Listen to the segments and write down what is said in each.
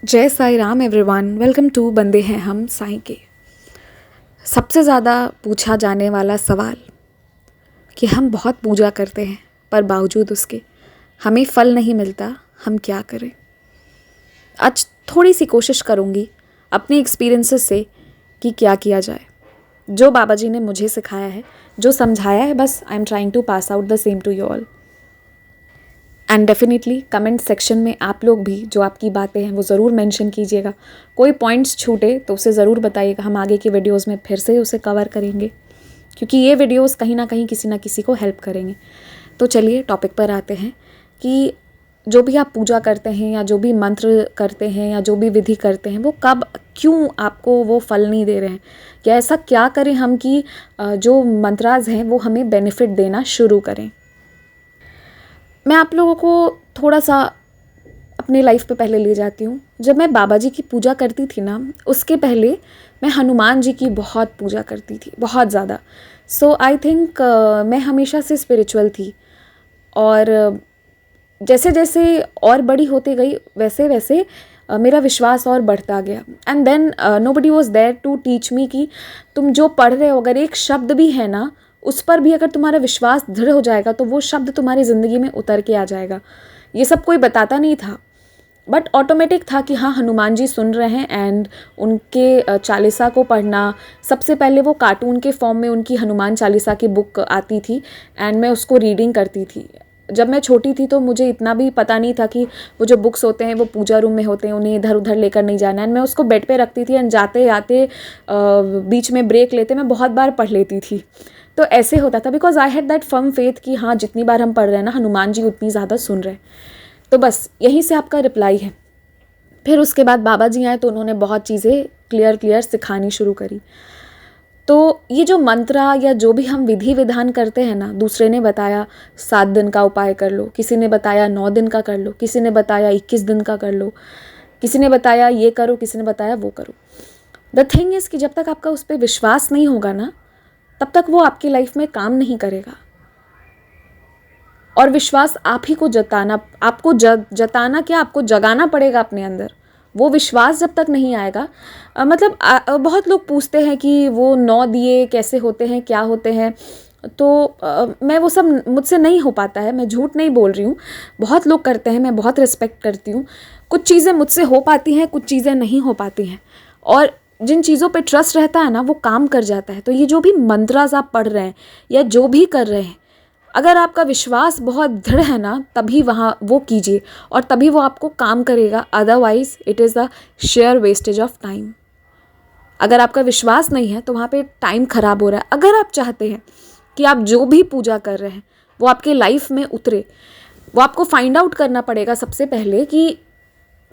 जय Sai Ram everyone, welcome to बंदे हैं हम साईं के। सबसे ज़्यादा पूछा जाने वाला सवाल कि हम बहुत पूजा करते हैं पर बावजूद उसके हमें फल नहीं मिलता, हम क्या करें। आज थोड़ी सी कोशिश करूँगी अपने एक्सपीरियंसेस से कि क्या किया जाए। जो बाबा जी ने मुझे सिखाया है, जो समझाया है, बस I am trying to pass out the same to you all. And definitely comment section में आप लोग भी जो आपकी बातें हैं वो ज़रूर मेंशन कीजिएगा। कोई पॉइंट्स छूटे तो उसे ज़रूर बताइएगा, हम आगे की वीडियोस में फिर से उसे कवर करेंगे, क्योंकि ये वीडियोस कहीं ना कहीं किसी ना किसी को हेल्प करेंगे। तो चलिए टॉपिक पर आते हैं कि जो भी आप पूजा करते हैं या जो भी मंत्र करते हैं या जो भी विधि करते हैं वो कब क्यों आपको वो फल नहीं दे रहे हैं, या ऐसा क्या करें हम कि जो मंत्राज हैं वो हमें बेनिफिट देना शुरू करें। मैं आप लोगों को थोड़ा सा अपने लाइफ पे पहले ले जाती हूँ। जब मैं बाबा जी की पूजा करती थी ना, उसके पहले मैं हनुमान जी की बहुत पूजा करती थी, बहुत ज़्यादा। सो आई थिंक मैं हमेशा से स्पिरिचुअल थी, और जैसे जैसे और बड़ी होती गई वैसे वैसे मेरा विश्वास और बढ़ता गया। And then nobody was there to teach me कि तुम जो पढ़ रहे हो, अगर एक शब्द भी है ना, उस पर भी अगर तुम्हारा विश्वास दृढ़ हो जाएगा तो वो शब्द तुम्हारी ज़िंदगी में उतर के आ जाएगा। ये सब कोई बताता नहीं था, बट ऑटोमेटिक था कि हाँ, हनुमान जी सुन रहे हैं। एंड उनके चालीसा को पढ़ना, सबसे पहले वो कार्टून के फॉर्म में उनकी हनुमान चालीसा की बुक आती थी एंड मैं उसको रीडिंग करती थी। जब मैं छोटी थी तो मुझे इतना भी पता नहीं था कि वो जो बुक्स होते हैं वो पूजा रूम में होते हैं, उन्हें इधर उधर लेकर नहीं जाना। एंड मैं उसको बेड पे रखती थी एंड जाते आते बीच में ब्रेक लेते मैं बहुत बार पढ़ लेती थी। तो ऐसे होता था, because I had that firm faith कि हाँ, जितनी बार हम पढ़ रहे हैं ना, हनुमान जी उतनी ज़्यादा सुन रहे हैं। तो बस यहीं से आपका रिप्लाई है। फिर उसके बाद बाबा जी आए तो उन्होंने बहुत चीज़ें क्लियर सिखानी शुरू करी। तो ये जो मंत्रा या जो भी हम विधि विधान करते हैं ना, दूसरे ने बताया 7 दिन का उपाय कर लो, किसी ने बताया 9 दिन का कर लो, किसी ने बताया 21 दिन का कर लो, किसी ने बताया ये करो, किसी ने बताया वो करो। द थिंग इज़ कि जब तक आपका उस पर विश्वास नहीं होगा ना, तब तक वो आपकी लाइफ में काम नहीं करेगा। और विश्वास आप ही को जताना, आपको जताना क्या, आपको जगाना पड़ेगा अपने अंदर। वो विश्वास जब तक नहीं आएगा, बहुत लोग पूछते हैं कि वो 9 दिए कैसे होते हैं, क्या होते हैं। तो मैं वो सब मुझसे नहीं हो पाता है, मैं झूठ नहीं बोल रही हूँ। बहुत लोग करते हैं, मैं बहुत रिस्पेक्ट करती हूँ। कुछ चीज़ें मुझसे हो पाती हैं, कुछ चीज़ें नहीं हो पाती हैं, और जिन चीज़ों पे ट्रस्ट रहता है ना, वो काम कर जाता है। तो ये जो भी मंत्रास आप पढ़ रहे हैं या जो भी कर रहे हैं, अगर आपका विश्वास बहुत दृढ़ है ना, तभी वहाँ वो कीजिए और तभी वो आपको काम करेगा। Otherwise it is the share wastage of time. अगर आपका विश्वास नहीं है तो वहाँ पे टाइम खराब हो रहा है। अगर आप चाहते हैं कि आप जो भी पूजा कर रहे हैं वो आपके लाइफ में उतरे, वो आपको फाइंड आउट करना पड़ेगा सबसे पहले कि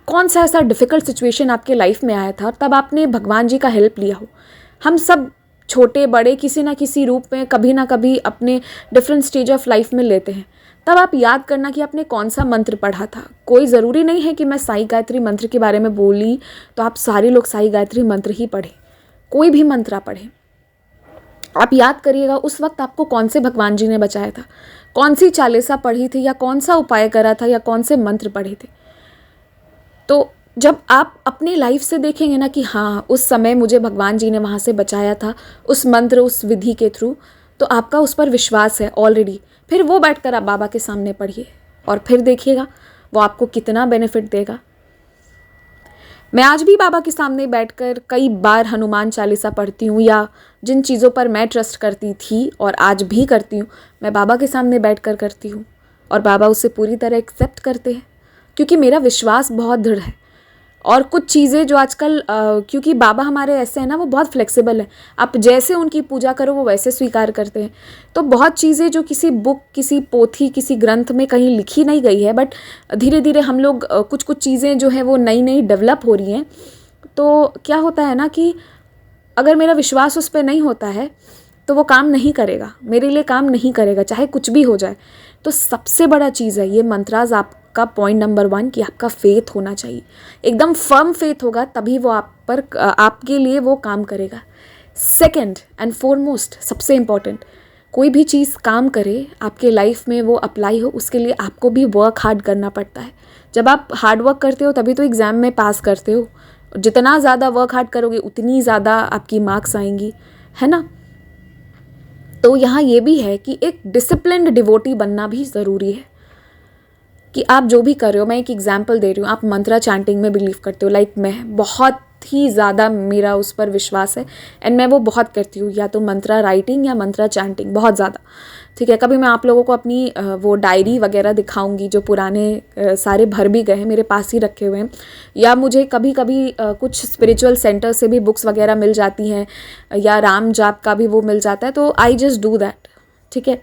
कौन सा ऐसा डिफ़िकल्ट सिचुएशन आपके लाइफ में आया था, तब आपने भगवान जी का हेल्प लिया हो। हम सब छोटे बड़े किसी ना किसी रूप में कभी ना कभी अपने डिफरेंट स्टेज ऑफ लाइफ में लेते हैं। तब आप याद करना कि आपने कौन सा मंत्र पढ़ा था। कोई ज़रूरी नहीं है कि मैं साई गायत्री मंत्र के बारे में बोली तो आप सारे लोग साई गायत्री मंत्र ही पढ़ें। कोई भी मंत्र आप पढ़ें, आप याद करिएगा उस वक्त आपको कौन से भगवान जी ने बचाया था, कौन सी चालीसा पढ़ी थी, या कौन सा उपाय करा था, या कौन से मंत्र पढ़े थे। तो जब आप अपनी लाइफ से देखेंगे ना कि हाँ, उस समय मुझे भगवान जी ने वहाँ से बचाया था, उस मंत्र उस विधि के थ्रू, तो आपका उस पर विश्वास है ऑलरेडी। फिर वो बैठकर आप बाबा के सामने पढ़िए और फिर देखिएगा वो आपको कितना बेनिफिट देगा। मैं आज भी बाबा के सामने बैठकर कई बार हनुमान चालीसा पढ़ती हूँ, या जिन चीज़ों पर मैं ट्रस्ट करती थी और आज भी करती हूँ, मैं बाबा के सामने बैठकर करती हूँ और बाबा उसे पूरी तरह एक्सेप्ट करते हैं, क्योंकि मेरा विश्वास बहुत दृढ़ है। और कुछ चीज़ें जो आजकल क्योंकि बाबा हमारे ऐसे हैं ना, वो बहुत फ्लेक्सिबल है, आप जैसे उनकी पूजा करो वो वैसे स्वीकार करते हैं। तो बहुत चीज़ें जो किसी बुक, किसी पोथी, किसी ग्रंथ में कहीं लिखी नहीं गई है, बट धीरे धीरे हम लोग कुछ कुछ चीज़ें जो हैं वो नई नई डेवलप हो रही हैं। तो क्या होता है ना कि अगर मेरा विश्वास उस पर नहीं होता है तो वो काम नहीं करेगा, मेरे लिए काम नहीं करेगा, चाहे कुछ भी हो जाए। तो सबसे बड़ा चीज़ है ये मंत्राज, आपका पॉइंट नंबर 1 कि आपका फेथ होना चाहिए, एकदम फर्म फेथ होगा तभी वो आप पर आपके लिए वो काम करेगा। सेकंड एंड फॉरमोस्ट, सबसे इम्पॉर्टेंट, कोई भी चीज़ काम करे आपके लाइफ में, वो अप्लाई हो, उसके लिए आपको भी वर्क हार्ड करना पड़ता है। जब आप हार्ड वर्क करते हो तभी तो एग्ज़ाम में पास करते हो। जितना ज़्यादा वर्क हार्ड करोगे उतनी ज़्यादा आपकी मार्क्स आएंगी, है ना। तो यहाँ ये भी है कि एक डिसिप्लिन्ड डिवोटी बनना भी ज़रूरी है कि आप जो भी कर रहे हो, मैं एक एग्जांपल दे रही हूँ, आप मंत्रा चैंटिंग में बिलीव करते हो, लाइक मैं बहुत ही ज़्यादा मेरा उस पर विश्वास है एंड मैं वो बहुत करती हूँ, या तो मंत्रा राइटिंग या मंत्रा चैंटिंग, बहुत ज़्यादा। ठीक है, कभी मैं आप लोगों को अपनी वो डायरी वगैरह दिखाऊंगी जो पुराने सारे भर भी गए हैं, मेरे पास ही रखे हुए हैं, या मुझे कभी कभी कुछ स्पिरिचुअल सेंटर से भी बुक्स वगैरह मिल जाती हैं, या राम जाप का भी वो मिल जाता है, तो आई जस्ट डू दैट। ठीक है,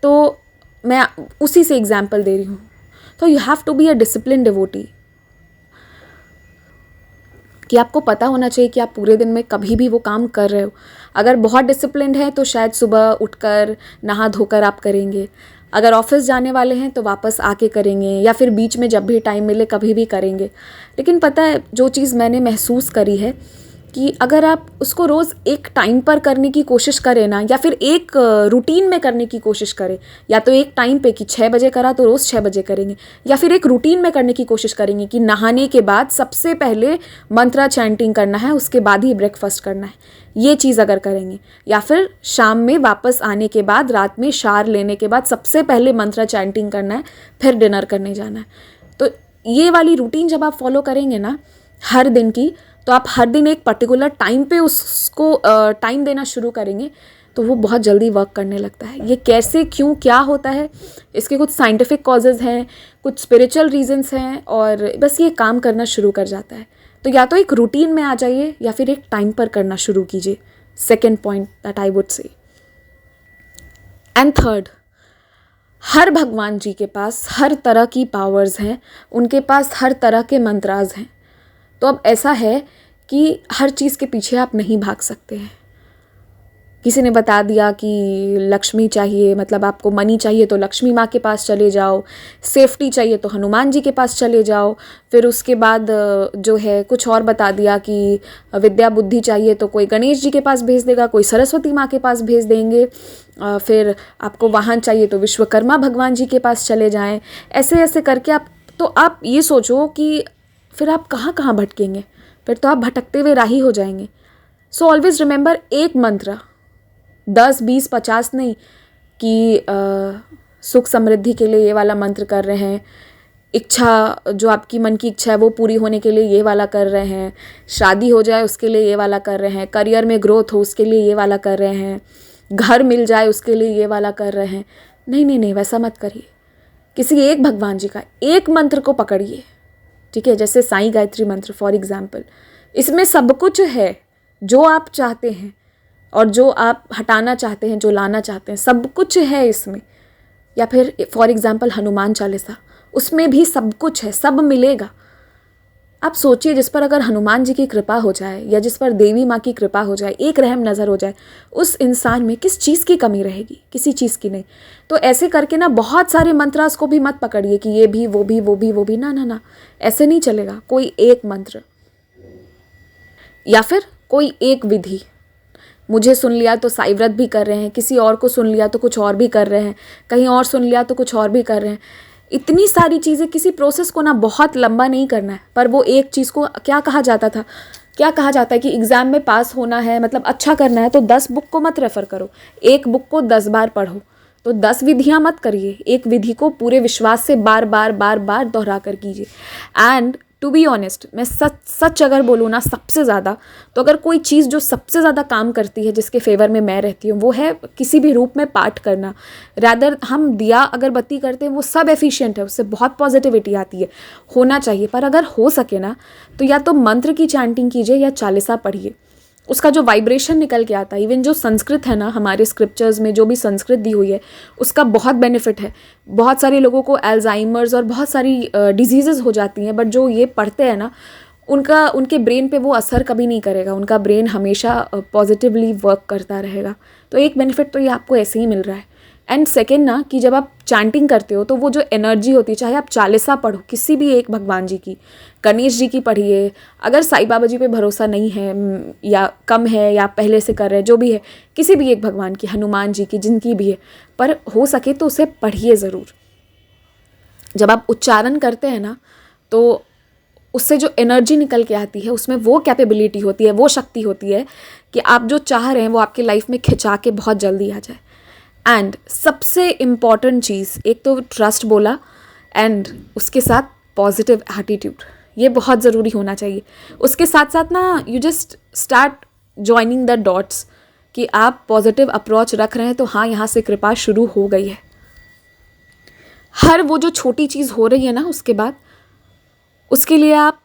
तो मैं उसी से एग्जाम्पल दे रही हूँ। तो you have to be a discipline devotee, कि आपको पता होना चाहिए कि आप पूरे दिन में कभी भी वो काम कर रहे हो। अगर बहुत डिसिप्लिन्ड है तो शायद सुबह उठकर नहा धोकर आप करेंगे, अगर ऑफिस जाने वाले हैं तो वापस आके करेंगे, या फिर बीच में जब भी टाइम मिले कभी भी करेंगे। लेकिन पता है जो चीज़ मैंने महसूस करी है कि अगर आप उसको रोज़ एक टाइम पर करने की कोशिश करें ना, या फिर एक रूटीन में करने की कोशिश करें, या तो एक टाइम पे कि 6 बजे करा तो रोज़ 6 बजे करेंगे, या फिर एक रूटीन में करने की कोशिश करेंगे कि नहाने के बाद सबसे पहले मंत्रा चैंटिंग करना है, उसके बाद ही ब्रेकफास्ट करना है, ये चीज़ अगर करेंगे, या फिर शाम में वापस आने के बाद रात में शार लेने के बाद सबसे पहले मंत्रा चैंटिंग करना है, फिर डिनर करने जाना है, तो ये वाली रूटीन जब आप फॉलो करेंगे ना हर दिन की, तो आप हर दिन एक पर्टिकुलर टाइम पे उसको टाइम देना शुरू करेंगे, तो वो बहुत जल्दी वर्क करने लगता है। ये कैसे, क्यों, क्या होता है, इसके कुछ साइंटिफिक कॉजेज़ हैं, कुछ स्पिरिचुअल रीजंस हैं, और बस ये काम करना शुरू कर जाता है। तो या तो एक रूटीन में आ जाइए या फिर एक टाइम पर करना शुरू कीजिए। Second point that I would say. And third, हर भगवान जी के पास हर तरह की पावर्स हैं, उनके पास हर तरह के मंत्राज हैं। तो अब ऐसा है कि हर चीज़ के पीछे आप नहीं भाग सकते हैं। किसी ने बता दिया कि लक्ष्मी चाहिए, मतलब आपको मनी चाहिए तो लक्ष्मी माँ के पास चले जाओ, सेफ्टी चाहिए तो हनुमान जी के पास चले जाओ, फिर उसके बाद जो है कुछ और बता दिया कि विद्या बुद्धि चाहिए तो कोई गणेश जी के पास भेज देगा, कोई सरस्वती माँ के पास भेज देंगे, फिर आपको वाहन चाहिए तो विश्वकर्मा भगवान जी के पास चले जाएं। ऐसे ऐसे करके आप ये सोचो कि फिर आप कहाँ कहाँ भटकेंगे, फिर तो आप भटकते हुए राही हो जाएंगे। सो ऑलवेज रिमेंबर, एक मंत्र 10, 20, 50 नहीं कि सुख समृद्धि के लिए ये वाला मंत्र कर रहे हैं, इच्छा जो आपकी मन की इच्छा है वो पूरी होने के लिए ये वाला कर रहे हैं, शादी हो जाए उसके लिए ये वाला कर रहे हैं, करियर में ग्रोथ हो उसके लिए ये वाला कर रहे हैं, घर मिल जाए उसके लिए ये वाला कर रहे हैं। नहीं नहीं नहीं, वैसा मत करिए। किसी एक भगवान जी का एक मंत्र को पकड़िए। ठीक है, जैसे साईं गायत्री मंत्र फॉर एग्जाम्पल, इसमें सब कुछ है जो आप चाहते हैं और जो आप हटाना चाहते हैं, जो लाना चाहते हैं, सब कुछ है इसमें। या फिर फॉर एग्जाम्पल हनुमान चालीसा, उसमें भी सब कुछ है, सब मिलेगा। आप सोचिए, जिस पर अगर हनुमान जी की कृपा हो जाए या जिस पर देवी माँ की कृपा हो जाए, एक रहम नज़र हो जाए, उस इंसान में किस चीज़ की कमी रहेगी? किसी चीज़ की नहीं। तो ऐसे करके ना बहुत सारे मंत्रास को भी मत पकड़िए कि ये भी वो भी वो भी वो भी, ना ना ना, ऐसे नहीं चलेगा। कोई एक मंत्र या फिर कोई एक विधि, मुझे सुन लिया तो साई व्रत भी कर रहे हैं, किसी और को सुन लिया तो कुछ और भी कर रहे हैं, कहीं और सुन लिया तो कुछ और भी कर रहे हैं। इतनी सारी चीज़ें, किसी प्रोसेस को ना बहुत लंबा नहीं करना है, पर वो एक चीज़ को क्या कहा जाता है कि एग्ज़ाम में पास होना है, मतलब अच्छा करना है, तो 10 बुक को मत रेफ़र करो, एक बुक को 10 बार पढ़ो। तो 10 विधियाँ मत करिए, एक विधि को पूरे विश्वास से बार बार बार बार दोहरा कर कीजिए। एंड टू बी ऑनेस्ट, मैं सच अगर बोलूँ ना, सबसे ज़्यादा तो अगर कोई चीज़ जो सबसे ज़्यादा काम करती है, जिसके फेवर में मैं रहती हूँ, वो है किसी भी रूप में पाठ करना। रैदर हम दिया अगरबत्ती करते हैं, वो सब एफिशिएंट है, उससे बहुत पॉजिटिविटी आती है, होना चाहिए। पर अगर हो सके ना, तो या तो मंत्र की चैंटिंग कीजिए या चालीसा पढ़िए। उसका जो वाइब्रेशन निकल के आता है, इवन जो संस्कृत है ना, हमारे स्क्रिप्चर्स में जो भी संस्कृत दी हुई है, उसका बहुत बेनिफिट है। बहुत सारे लोगों को एल्जाइमर्स और बहुत सारी डिजीज़ेस हो जाती हैं, बट जो ये पढ़ते हैं ना, उनके ब्रेन पे वो असर कभी नहीं करेगा, उनका ब्रेन हमेशा पॉजिटिवली वर्क करता रहेगा। तो एक बेनिफिट तो ये आपको ऐसे ही मिल रहा है। एंड सेकेंड ना, कि जब आप चैंटिंग करते हो तो वो जो एनर्जी होती है, चाहे आप चालीसा पढ़ो किसी भी एक भगवान जी की, गणेश जी की पढ़िए, अगर साईं बाबा जी पे भरोसा नहीं है या कम है या पहले से कर रहे हैं, जो भी है, किसी भी एक भगवान की, हनुमान जी की, जिनकी भी है, पर हो सके तो उसे पढ़िए ज़रूर। जब आप उच्चारण करते हैं ना, तो उससे जो एनर्जी निकल के आती है, उसमें वो कैपेबिलिटी होती है, वो शक्ति होती है कि आप जो चाह रहे हैं वो आपकी लाइफ में खिंचा के बहुत जल्दी आ जाए। एंड सबसे इम्पॉर्टेंट चीज़, एक तो ट्रस्ट बोला, एंड उसके साथ पॉजिटिव एटीट्यूड, ये बहुत ज़रूरी होना चाहिए। उसके साथ साथ ना you just start joining the dots कि आप पॉजिटिव अप्रोच रख रहे हैं, तो हाँ, यहाँ से कृपा शुरू हो गई है। हर वो जो छोटी चीज़ हो रही है ना, उसके बाद उसके लिए आप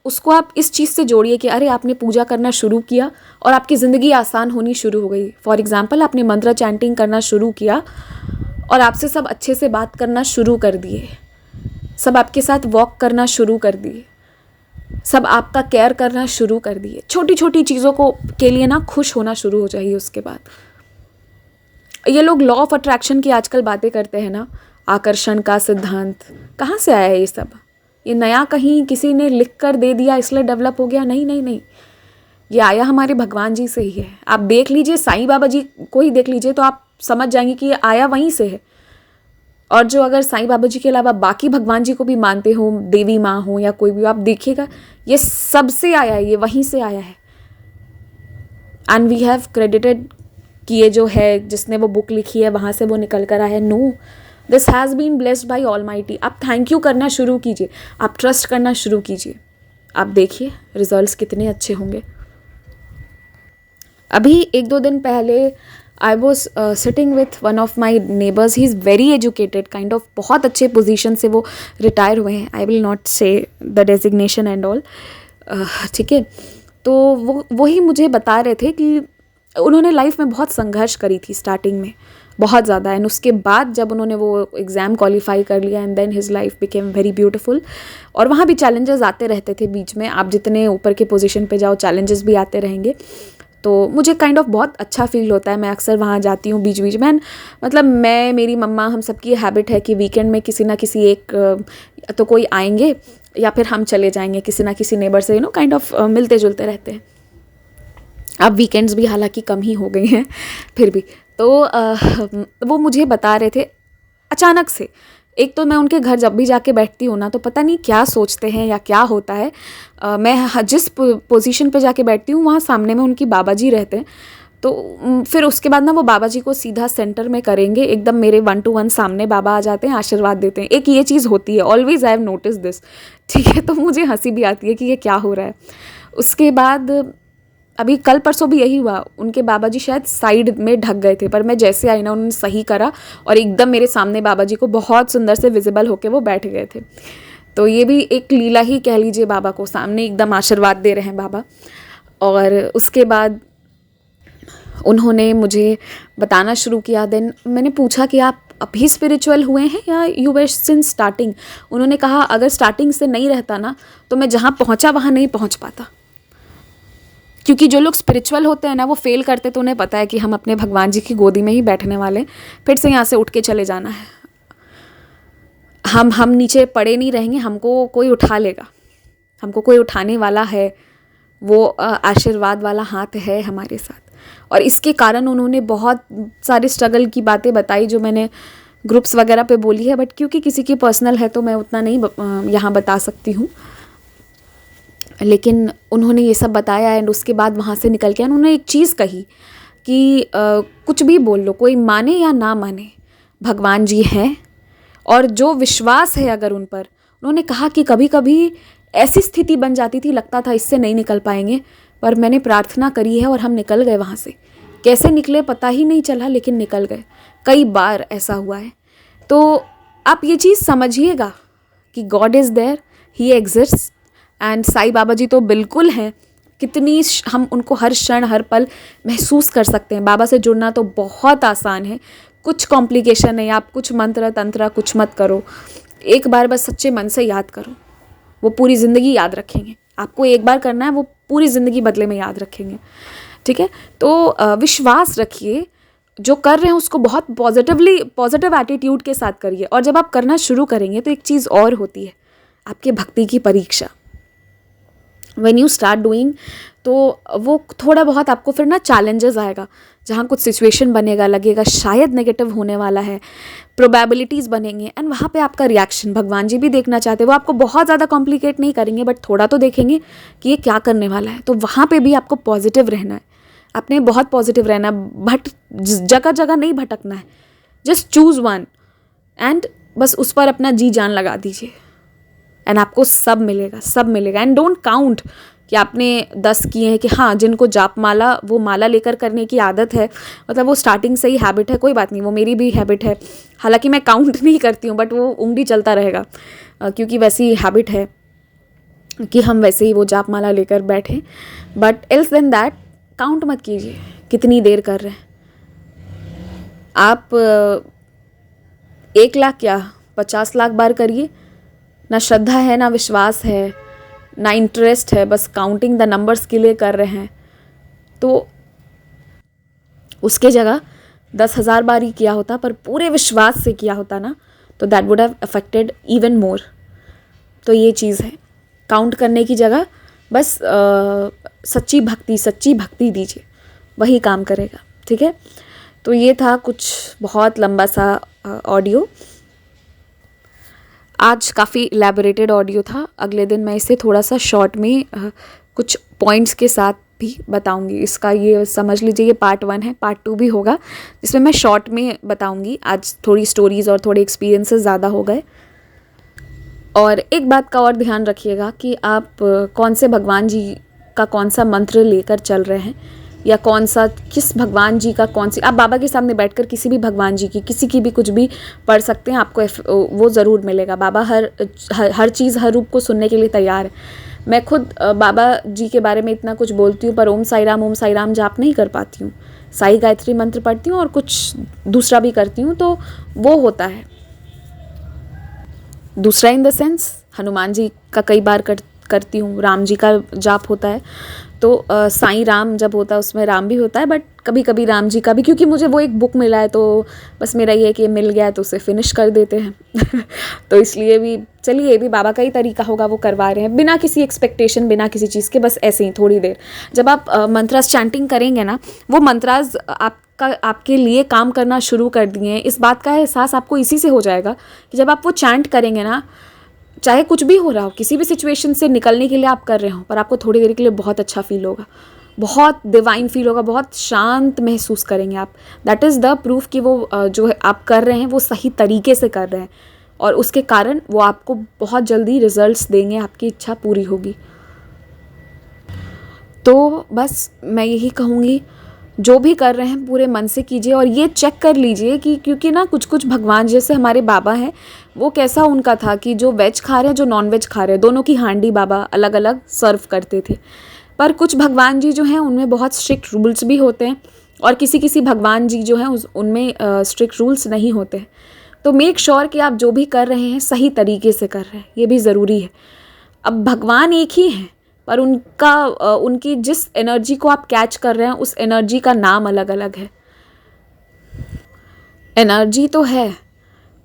उसको आप इस चीज़ से जोड़िए कि अरे आपने पूजा करना शुरू किया और आपकी ज़िंदगी आसान होनी शुरू हो गई। फॉर एग्ज़ाम्पल, आपने मंत्र चैंटिंग करना शुरू किया और आपसे सब अच्छे से बात करना शुरू कर दिए, सब आपके साथ वॉक करना शुरू कर दिए, सब आपका केयर करना शुरू कर दिए। छोटी छोटी चीज़ों को के लिए ना खुश होना शुरू हो जाइए। उसके बाद ये लोग लॉ ऑफ अट्रैक्शन की आजकल बातें करते हैं ना, आकर्षण का सिद्धांत, कहाँ से आया है ये सब? ये नया कहीं किसी ने लिख कर दे दिया इसलिए डेवलप हो गया? नहीं नहीं नहीं, ये आया हमारे भगवान जी से ही है। आप देख लीजिए, साईं बाबा जी को ही देख लीजिए तो आप समझ जाएंगे कि ये आया वहीं से है। और जो अगर साईं बाबा जी के अलावा बाकी भगवान जी को भी मानते हो, देवी माँ हो या कोई भी, आप देखिएगा ये सबसे आया है, ये वहीं से आया है। एंड वी हैव क्रेडिटेड कि ये जो है, जिसने वो बुक लिखी है वहाँ से वो निकल कर आया है। No, this has been blessed by almighty. आप थैंक यू करना शुरू कीजिए, आप ट्रस्ट करना शुरू कीजिए, आप देखिए रिजल्ट्स कितने अच्छे होंगे। अभी 1-2 दिन पहले I was sitting with one of my neighbours, he is very educated kind of, बहुत अच्छे पोजीशन से वो रिटायर हुए हैं। आई विल नॉट से द डेजिग्नेशन एंड ऑल, ठीक है। तो वही मुझे बता रहे थे कि उन्होंने लाइफ में बहुत संघर्ष करी थी स्टार्टिंग में, बहुत ज़्यादा। एंड उसके बाद जब उन्होंने वो एग्ज़ाम क्वालिफाई कर लिया, and then his life became very beautiful. और वहाँ भी चैलेंजेस आते रहते थे बीच में, आप जितने ऊपर के पोजीशन पे जाओ चैलेंजेस भी आते रहेंगे। तो मुझे काइंड ऑफ बहुत अच्छा फील होता है, मैं अक्सर वहाँ जाती हूँ बीच बीच में। मतलब मैं, मेरी मम्मा, हम सबकी हैबिट है कि वीकेंड में किसी ना किसी एक तो कोई आएंगे या फिर हम चले जाएंगे किसी ना किसी नेबर से, काइंड ऑफ मिलते जुलते रहते हैं। अब वीकेंड्स भी हालांकि कम ही हो गए हैं फिर भी। तो वो मुझे बता रहे थे अचानक से। एक तो मैं उनके घर जब भी जाके बैठती हूँ ना, तो पता नहीं क्या सोचते हैं या क्या होता है, मैं जिस पोजीशन पे जाके बैठती हूँ वहाँ सामने में उनकी बाबा जी रहते हैं। तो फिर उसके बाद ना वो बाबा जी को सीधा सेंटर में करेंगे, एकदम मेरे 1 to 1 सामने बाबा आ जाते हैं, आशीर्वाद देते हैं। एक ये चीज़ होती है, always I have notice this, ठीक है। तो मुझे हंसी भी आती है कि ये क्या हो रहा है। उसके बाद अभी कल परसों भी यही हुआ, उनके बाबा जी शायद साइड में ढक गए थे, पर मैं जैसे आई ना उन्होंने सही करा और एकदम मेरे सामने बाबा जी को बहुत सुंदर से विजिबल होके वो बैठ गए थे। तो ये भी एक लीला ही कह लीजिए, बाबा को सामने एकदम आशीर्वाद दे रहे हैं बाबा। और उसके बाद उन्होंने मुझे बताना शुरू किया। देन मैंने पूछा कि आप अभी स्पिरिचुअल हुए हैं या यू वर सिंस स्टार्टिंग? उन्होंने कहा अगर स्टार्टिंग से नहीं रहता ना, तो मैं जहाँ पहुँचा वहाँ नहीं पहुँच पाता। क्योंकि जो लोग स्पिरिचुअल होते हैं ना, वो फेल करते तो उन्हें पता है कि हम अपने भगवान जी की गोदी में ही बैठने वाले, फिर से यहाँ से उठ के चले जाना है। हम नीचे पड़े नहीं रहेंगे, हमको कोई उठा लेगा, हमको कोई उठाने वाला है, वो आशीर्वाद वाला हाथ है हमारे साथ। और इसके कारण उन्होंने बहुत सारे स्ट्रगल की बातें बताई जो मैंने ग्रुप्स वगैरह पे बोली है, बट क्योंकि किसी की पर्सनल है तो मैं उतना नहीं यहाँ बता सकती हूँ। लेकिन उन्होंने ये सब बताया। एंड उसके बाद वहाँ से निकल के उन्होंने एक चीज़ कही कि कुछ भी बोल लो, कोई माने या ना माने, भगवान जी हैं। और जो विश्वास है अगर उन पर, उन्होंने कहा कि कभी कभी ऐसी स्थिति बन जाती थी, लगता था इससे नहीं निकल पाएंगे, पर मैंने प्रार्थना करी है और हम निकल गए वहाँ से। कैसे निकले पता ही नहीं चला, लेकिन निकल गए। कई बार ऐसा हुआ है। तो आप ये चीज़ समझिएगा कि God is there, he exist. And Sai Baba ji तो बिल्कुल हैं, कितनी हम उनको हर क्षण हर पल महसूस कर सकते हैं। बाबा से जुड़ना तो बहुत आसान है, कुछ कॉम्प्लिकेशन नहीं। आप कुछ मंत्र तंत्र कुछ मत करो, एक बार बस सच्चे मन से याद करो, वो पूरी ज़िंदगी याद रखेंगे। आपको एक बार करना है, वो पूरी ज़िंदगी बदले में याद रखेंगे, ठीक है। तो विश्वास रखिए, जो कर रहे हैं उसको बहुत पॉजिटिव एटीट्यूड के साथ करिए। और जब आप करना शुरू करेंगे तो एक चीज़ और होती है, आपके भक्ति की परीक्षा। व्हेन यू स्टार्ट डूइंग, तो वो थोड़ा बहुत आपको फिर ना चैलेंजेस आएगा, जहाँ कुछ सिचुएशन बनेगा, लगेगा शायद नेगेटिव होने वाला है, प्रोबेबिलिटीज़ बनेंगे, एंड वहाँ पे आपका रिएक्शन भगवान जी भी देखना चाहते हैं। वो आपको बहुत ज़्यादा कॉम्प्लिकेट नहीं करेंगे, बट थोड़ा तो देखेंगे कि ये क्या करने वाला है। तो वहाँ पे भी आपको पॉजिटिव रहना है, आपने बहुत पॉजिटिव रहना है, जगह जगह नहीं भटकना है। जस्ट चूज़ वन एंड बस उस पर अपना जी जान लगा दीजिए, एंड आपको सब मिलेगा, सब मिलेगा। एंड डोंट काउंट कि आपने 10 किए हैं, कि हाँ जिनको जाप माला, वो माला लेकर करने की आदत है, मतलब वो स्टार्टिंग से ही हैबिट है, कोई बात नहीं, वो मेरी भी हैबिट है। हालांकि मैं काउंट नहीं करती हूँ, बट वो उंगली चलता रहेगा, क्योंकि वैसी हैबिट है कि हम वैसे ही वो जाप माला लेकर बैठें। But else than that count मत कीजिए कितनी देर कर रहे हैं आप। 1 लाख क्या 50 लाख बार करिए, ना श्रद्धा है, ना विश्वास है, ना इंटरेस्ट है, बस काउंटिंग द नंबर्स के लिए कर रहे हैं। तो उसके जगह 10,000 बार ही किया होता, पर पूरे विश्वास से किया होता ना, तो that would have affected even more. तो ये चीज़ है, काउंट करने की जगह बस सच्ची भक्ति दीजिए, वही काम करेगा। ठीक है, तो ये था कुछ बहुत लंबा सा ऑडियो, आज काफ़ी इलेबोरेटेड ऑडियो था। अगले दिन मैं इसे थोड़ा सा शॉर्ट में कुछ पॉइंट्स के साथ भी बताऊंगी। इसका ये समझ लीजिए, ये पार्ट 1 है, पार्ट 2 भी होगा जिसमें मैं शॉर्ट में बताऊंगी। आज थोड़ी स्टोरीज़ और थोड़े एक्सपीरियंसेस ज़्यादा हो गए। और एक बात का और ध्यान रखिएगा कि आप कौन से भगवान जी का कौन सा मंत्र लेकर चल रहे हैं, या किस भगवान जी का आप बाबा के सामने बैठकर किसी भी भगवान जी की, किसी की भी कुछ भी पढ़ सकते हैं, आपको वो ज़रूर मिलेगा। बाबा हर चीज़, हर रूप को सुनने के लिए तैयार है। मैं खुद बाबा जी के बारे में इतना कुछ बोलती हूँ, पर ओम साई राम जाप नहीं कर पाती हूँ। साई गायत्री मंत्र पढ़ती हूँ और कुछ दूसरा भी करती हूँ, तो वो होता है। दूसरा in the sense Hanuman ji का कई बार करती हूँ, राम जी का जाप होता है। तो साईं राम जब होता है उसमें राम भी होता है, बट कभी कभी राम जी का भी, क्योंकि मुझे वो एक बुक मिला है, तो बस मेरा ये है कि ये मिल गया है तो उसे फिनिश कर देते हैं। तो इसलिए भी चलिए, ये भी बाबा का ही तरीका होगा, वो करवा रहे हैं बिना किसी एक्सपेक्टेशन, बिना किसी चीज़ के, बस ऐसे ही थोड़ी देर। जब आप मंत्रास चैंटिंग करेंगे ना, वो मंत्रास आपके लिए काम करना शुरू कर दिए हैं। इस बात का एहसास आपको इसी से हो जाएगा कि जब आप वो चैंट करेंगे ना, चाहे कुछ भी हो रहा हो, किसी भी सिचुएशन से निकलने के लिए आप कर रहे हो, पर आपको थोड़ी देर के लिए बहुत अच्छा फील होगा, बहुत डिवाइन फील होगा, बहुत शांत महसूस करेंगे आप। दैट इज़ द प्रूफ कि वो जो आप कर रहे हैं वो सही तरीके से कर रहे हैं, और उसके कारण वो आपको बहुत जल्दी रिजल्ट्स देंगे, आपकी इच्छा पूरी होगी। तो बस मैं यही कहूँगी, जो भी कर रहे हैं पूरे मन से कीजिए, और ये चेक कर लीजिए कि, क्योंकि ना कुछ भगवान, जैसे हमारे बाबा हैं, वो कैसा उनका था कि जो वेज खा रहे हैं, जो नॉन वेज खा रहे हैं, दोनों की हांडी बाबा अलग अलग सर्व करते थे। पर कुछ भगवान जी जो हैं उनमें बहुत स्ट्रिक्ट रूल्स भी होते हैं, और किसी भगवान जी जो हैं उनमें स्ट्रिक्ट रूल्स नहीं होते हैं। तो मेक श्योर कि आप जो भी कर रहे हैं सही तरीके से कर रहे हैं, ये भी ज़रूरी है। अब भगवान एक ही हैं, पर उनकी जिस एनर्जी को आप कैच कर रहे हैं, उस एनर्जी का नाम अलग अलग है। एनर्जी तो है,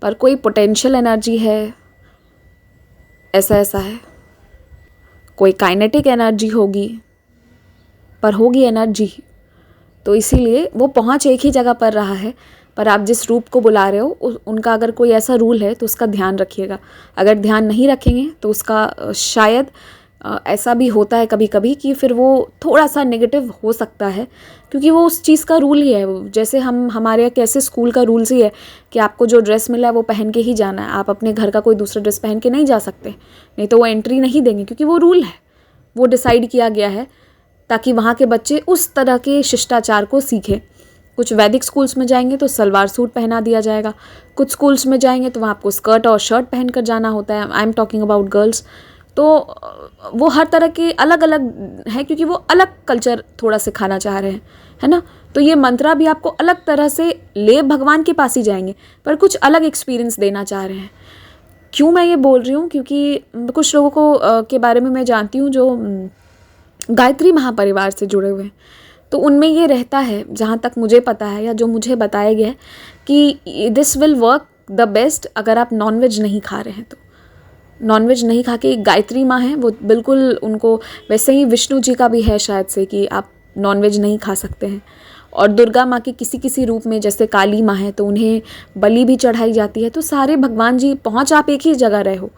पर कोई पोटेंशियल एनर्जी है, ऐसा है। कोई काइनेटिक एनर्जी होगी, पर होगी एनर्जी। तो इसीलिए वो पहुंच एक ही जगह पर रहा है, पर आप जिस रूप को बुला रहे हो उनका अगर कोई ऐसा रूल है तो उसका ध्यान रखिएगा। अगर ध्यान नहीं रखेंगे तो उसका शायद ऐसा भी होता है कभी कभी कि फिर वो थोड़ा सा नेगेटिव हो सकता है, क्योंकि वो उस चीज़ का रूल ही है। जैसे हमारे यहाँ कैसे स्कूल का रूल्स ही है कि आपको जो ड्रेस मिला है वो पहन के ही जाना है, आप अपने घर का कोई दूसरा ड्रेस पहन के नहीं जा सकते, नहीं तो वो एंट्री नहीं देंगे, क्योंकि वो रूल है, वो डिसाइड किया गया है ताकि वहाँ के बच्चे उस तरह के शिष्टाचार को सीखें। कुछ वैदिक स्कूल्स में जाएंगे तो सलवार सूट पहना दिया जाएगा, कुछ स्कूल्स में जाएंगे तो वहाँ आपको स्कर्ट और शर्ट पहन कर जाना होता है। I am talking about girls. तो वो हर तरह के अलग अलग है, क्योंकि वो अलग कल्चर थोड़ा सिखाना चाह रहे हैं, है ना। तो ये मंत्रा भी आपको अलग तरह से ले भगवान के पास ही जाएंगे, पर कुछ अलग एक्सपीरियंस देना चाह रहे हैं। क्यों मैं ये बोल रही हूँ, क्योंकि कुछ लोगों को के बारे में मैं जानती हूँ जो गायत्री महापरिवार से जुड़े हुए हैं, तो उनमें ये रहता है, जहाँ तक मुझे पता है या जो मुझे बताया गया है, कि this will work the best अगर आप नॉनवेज नहीं खा रहे हैं तो। नॉनवेज नहीं खा के, गायत्री माँ है वो बिल्कुल, उनको वैसे ही विष्णु जी का भी है शायद से कि आप नॉनवेज नहीं खा सकते हैं। और दुर्गा माँ के किसी किसी रूप में, जैसे काली माँ है तो उन्हें बलि भी चढ़ाई जाती है। तो सारे भगवान जी, पहुँच आप एक ही जगह रहे हो,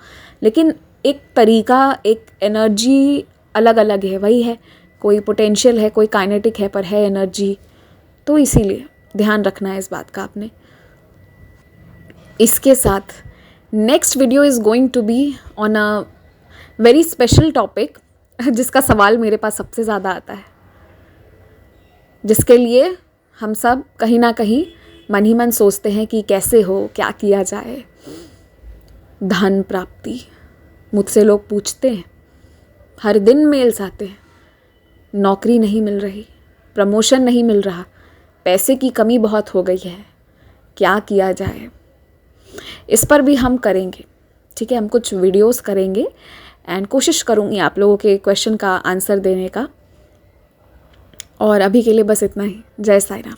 लेकिन एक तरीका, एक एनर्जी अलग अलग है। वही है, कोई पोटेंशियल है, कोई काइनेटिक है, पर है एनर्जी। तो इसीलिए ध्यान रखना है इस बात का आपने। इसके साथ next video is going to be on a very special topic, जिसका सवाल मेरे पास सबसे ज़्यादा आता है, जिसके लिए हम सब कहीं ना कहीं मन ही मन सोचते हैं कि कैसे हो, क्या किया जाए। धन प्राप्ति। मुझसे लोग पूछते हैं, हर दिन मेल्स आते हैं, नौकरी नहीं मिल रही, प्रमोशन नहीं मिल रहा, पैसे की कमी बहुत हो गई है, क्या किया जाए। इस पर भी हम करेंगे, ठीक है, हम कुछ वीडियोस करेंगे एंड कोशिश करूँगी आप लोगों के क्वेश्चन का आंसर देने का। और अभी के लिए बस इतना ही। जय साईं राम।